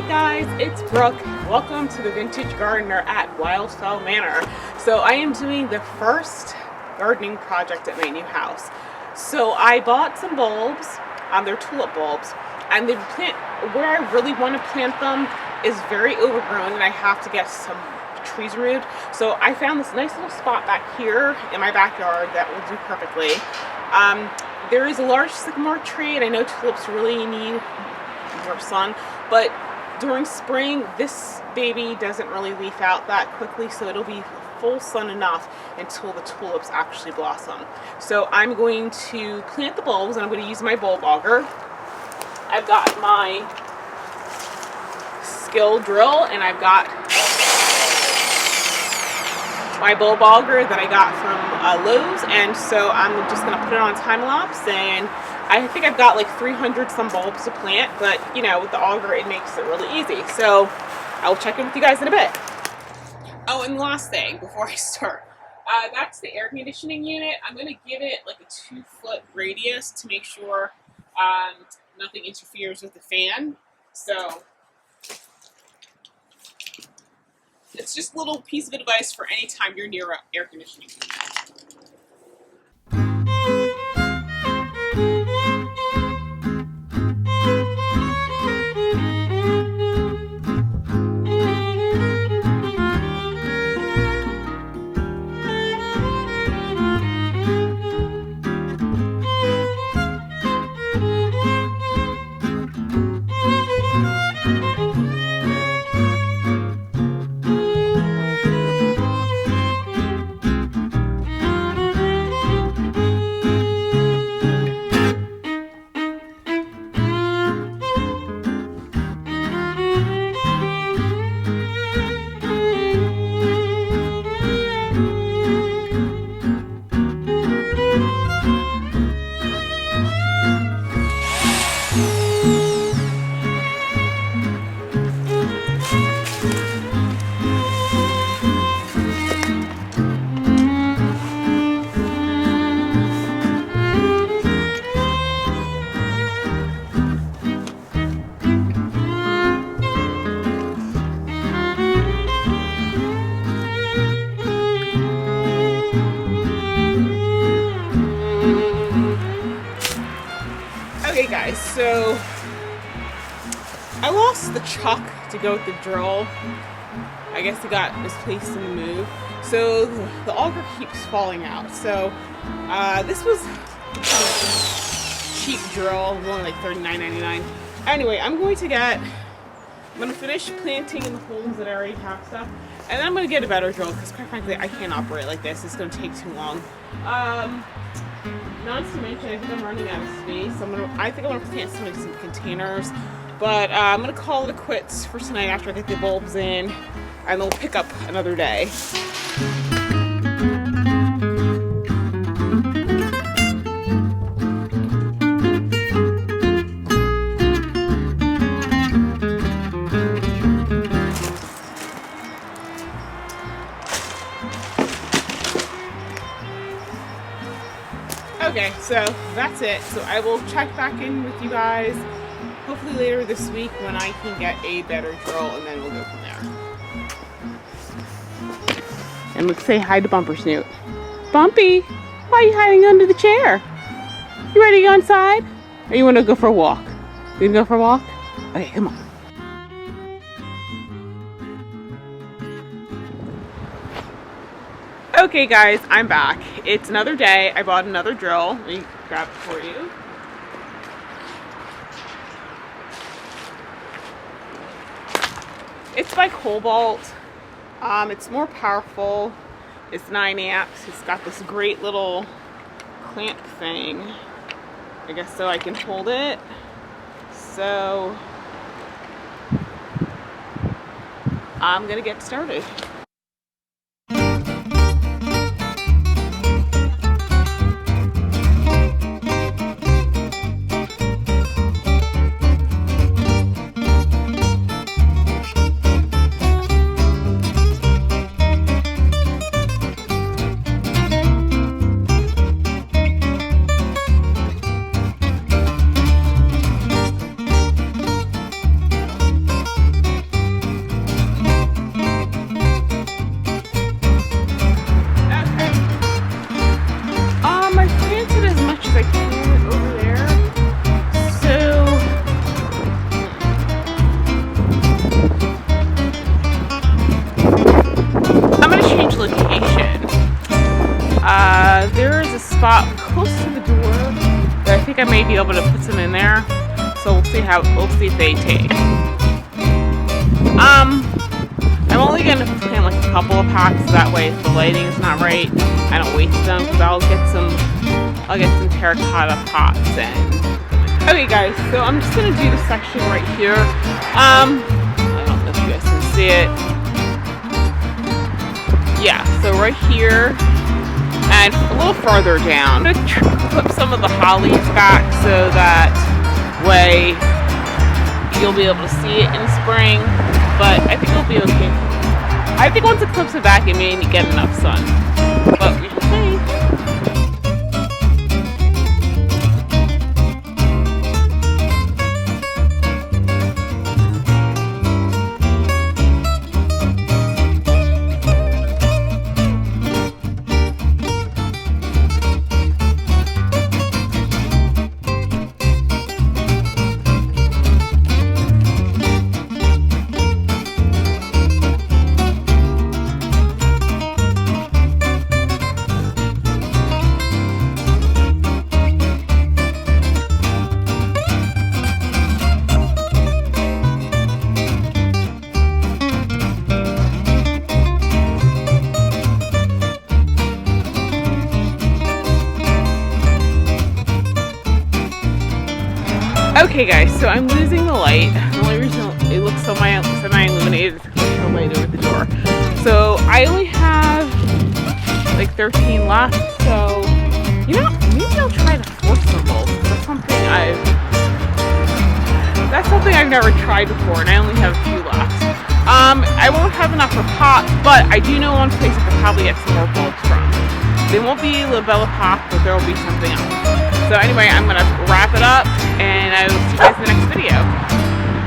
guys, it's Brooke. Welcome to the Vintage Gardener at Wyldefell Manor. So I am doing the first gardening project at my new house. So I bought some bulbs, they're tulip bulbs, and the plant where I really want to plant them is very overgrown and I have to get some trees removed. So I found this nice little spot back here in my backyard that will do perfectly. There is a large sycamore tree, and I know tulips really need more sun, but during spring this baby doesn't really leaf out that quickly, so it'll be full sun enough until the tulips actually blossom. So I'm going to plant the bulbs, and I'm going to use my bulb auger. I've got my skill drill, and I've got my bulb auger that I got from Lowe's, and so I'm just going to put it on time lapse, and I think I've got like 300 some bulbs to plant, but you know, with the auger it makes it really easy. So I'll check in with you guys in a bit. Oh, and the last thing before I start, that's the air conditioning unit. I'm going to give it like a 2-foot radius to make sure nothing interferes with the fan. So it's just a little piece of advice for any time you're near an air conditioning unit. Okay guys, so I lost the chuck to go with the drill. I guess it got misplaced in the move. So the auger keeps falling out. So this was a cheap drill, it was only like $39.99. Anyway, I'm going to finish planting in the holes that I already have stuff. And then I'm going to get a better drill because quite frankly I can't operate like this. It's going to take too long. Not to mention, I think I'm running out of space. I think I'm gonna plant some containers, but I'm gonna call it quits for tonight after I get the bulbs in, and we'll pick up another day. Okay, so that's it. So I will check back in with you guys hopefully later this week when I can get a better drill, and then we'll go from there. And let's say hi to Bumper Snoot. Bumpy, why are you hiding under the chair? You ready to go inside? Or you want to go for a walk? You gonna go for a walk? Okay, come on. Okay guys, I'm back. It's another day. I bought another drill. Let me grab it for you. It's by Cobalt. It's more powerful. It's 9 amps. It's got this great little clamp thing. I guess so I can hold it. So I'm gonna get started. There is a spot close to the door that I think I may be able to put some in there. So we'll see if they take. I'm only gonna plant like a couple of pots, so that way if the lighting is not right, I don't waste them, because I'll get some terracotta pots in. Okay guys, so I'm just gonna do this section right here. I don't know if you guys can see it. Yeah, so right here and a little farther down. I'm gonna clip some of the hollies back so that way you'll be able to see it in spring, but I think it'll be okay. I think once it clips it back, it may get enough sun, but we shall see. Okay guys, so I'm losing the light. The only reason it looks semi-illuminated is because there's no light over the door. So I only have like 13 left, so you know, maybe I'll try to force some bulbs. That's something I've never tried before, and I only have a few left. I won't have enough for pots, but I do know one place I could probably get some more bulbs from. They won't be Belle Epoque, but there will be something else. So anyway, I'm going to wrap it up, and I will see you guys in the next video.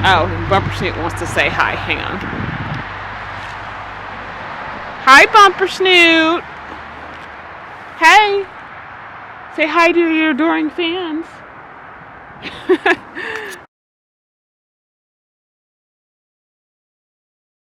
Oh, and Bumper Snoot wants to say hi. Hang on. Hi, Bumper Snoot. Hey. Say hi to your adoring fans.